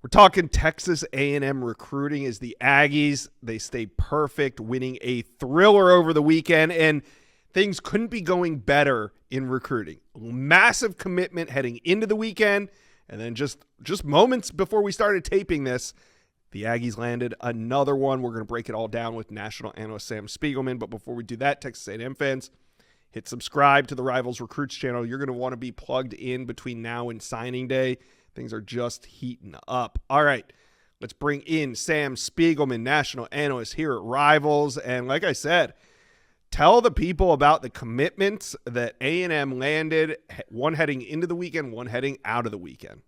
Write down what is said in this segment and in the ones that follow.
We're talking Texas A&M recruiting as the Aggies. They stay perfect, winning a thriller over the weekend, and things couldn't be going better in recruiting. Massive commitment heading into the weekend, and then just moments before we started taping this, the Aggies landed another one. We're going to break it all down with national analyst Sam Spiegelman, but before we do that, Texas A&M fans, hit subscribe to the Rivals Recruits channel. You're going to want to be plugged in between now and signing day. Things are just heating up. All right, let's bring in Sam Spiegelman, national analyst here at Rivals. And like I said, tell the people about the commitments that A&M landed, one heading into the weekend, one heading out of the weekend.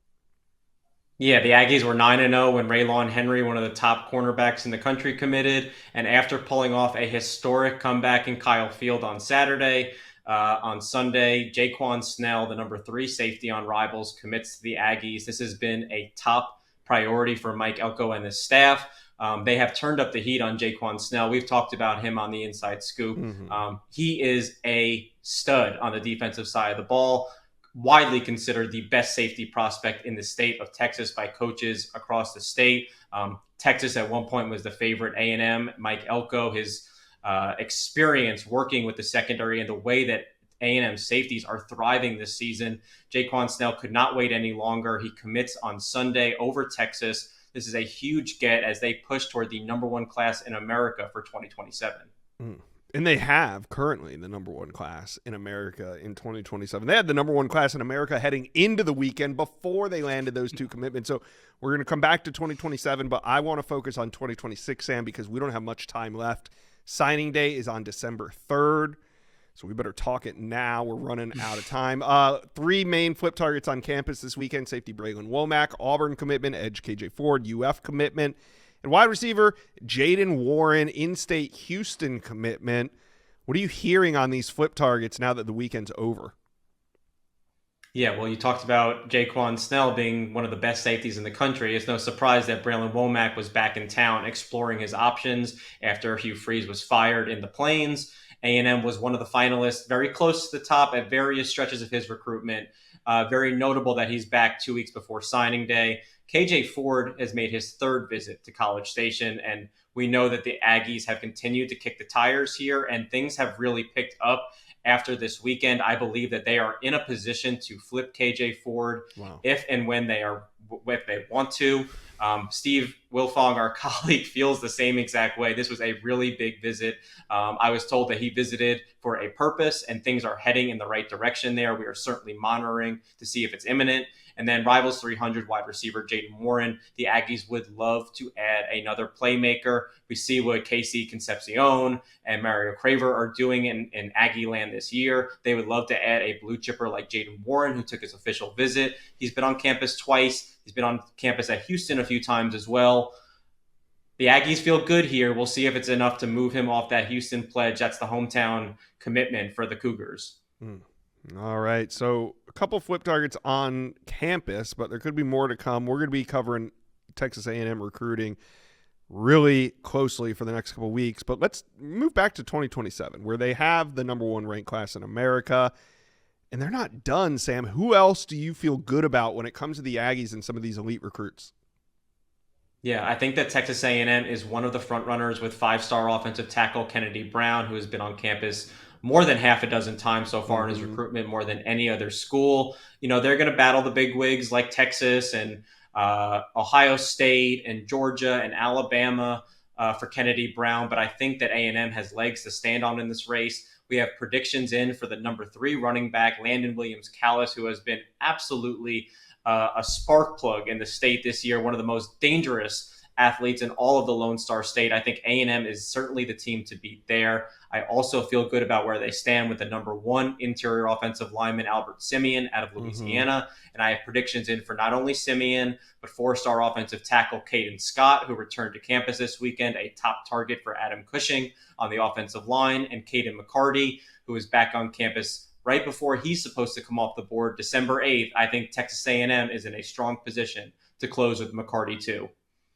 Yeah, the Aggies were 9-0 when Raylon Henry, one of the top cornerbacks in the country, committed. And after pulling off a historic comeback in Kyle Field on Saturday, on Sunday, Jaquan Snell, the number 3 safety on Rivals, commits to the Aggies. This has been a top priority for Mike Elko and his staff. They have turned up the heat on Jaquan Snell. We've talked about him on the Inside Scoop. He is a stud on the defensive side of the ball, widely considered the best safety prospect in the state of Texas by coaches across the state. Texas at one point was the favorite. A&M, Mike Elko, his experience working with the secondary and the way that A&M safeties are thriving this season. Jaquan Snell could not wait any longer. He commits on Sunday over Texas. This is a huge get as they push toward the number 1 class in America for 2027. And they have currently the number 1 class in America in 2027. They had the number 1 class in America heading into the weekend before they landed those 2 commitments. So we're going to come back to 2027, but I want to focus on 2026, Sam, because we don't have much time left. Signing day is on December 3rd, so we better talk it now. We're running out of time. 3 main flip targets on campus this weekend: safety Braylon Womack, Auburn commitment; edge KJ Ford, UF commitment; and wide receiver Jaden Warren, in-state Houston commitment. What are you hearing on these flip targets now that the weekend's over? Yeah, well, you talked about Jaquan Snell being one of the best safeties in the country. It's no surprise that Braylon Womack was back in town exploring his options after Hugh Freeze was fired in the Plains. A&M was one of the finalists, very close to the top at various stretches of his recruitment. Very notable that he's back 2 weeks before signing day. KJ Ford has made his 3rd visit to College Station, and we know that the Aggies have continued to kick the tires here, and things have really picked up after this weekend. I believe that they are in a position to flip KJ Ford if and when they want to. Steve Wilfong, our colleague, feels the same exact way. This was a really big visit. I was told that he visited for a purpose, and things are heading in the right direction there. We are certainly monitoring to see if it's imminent. And then Rivals 300 wide receiver Jaden Warren. The Aggies would love to add another playmaker. We see what Casey Concepcion and Mario Craver are doing in Aggie land this year. They would love to add a blue chipper like Jaden Warren, who took his official visit. He's been on campus twice. He's been on campus at Houston a few times as well. The Aggies feel good here. We'll see if it's enough to move him off that Houston pledge. That's the hometown commitment for the Cougars. All right, so a couple flip targets on campus, but there could be more to come. We're going to be covering Texas A&M recruiting really closely for the next couple of weeks, but let's move back to 2027, where they have the number 1 ranked class in America, and they're not done, Sam. Who else do you feel good about when it comes to the Aggies and some of these elite recruits? Yeah, I think that Texas A&M is one of the front runners with 5-star offensive tackle Kennedy Brown, who has been on campus more than half a dozen times so far in his recruitment, more than any other school. You know, they're going to battle the big wigs like Texas and Ohio State and Georgia and Alabama for Kennedy Brown, but I think that A&M has legs to stand on in this race. We have predictions in for the number 3 running back, Landon Williams-Callis, who has been absolutely a spark plug in the state this year, one of the most dangerous athletes in all of the Lone Star State. I think A&M is certainly the team to beat there. I also feel good about where they stand with the number 1 interior offensive lineman, Albert Simeon, out of Louisiana. And I have predictions in for not only Simeon, but 4-star offensive tackle Caden Scott, who returned to campus this weekend, a top target for Adam Cushing on the offensive line, and Caden McCarty, who is back on campus right before he's supposed to come off the board December 8th. I think Texas A&M is in a strong position to close with McCarty too.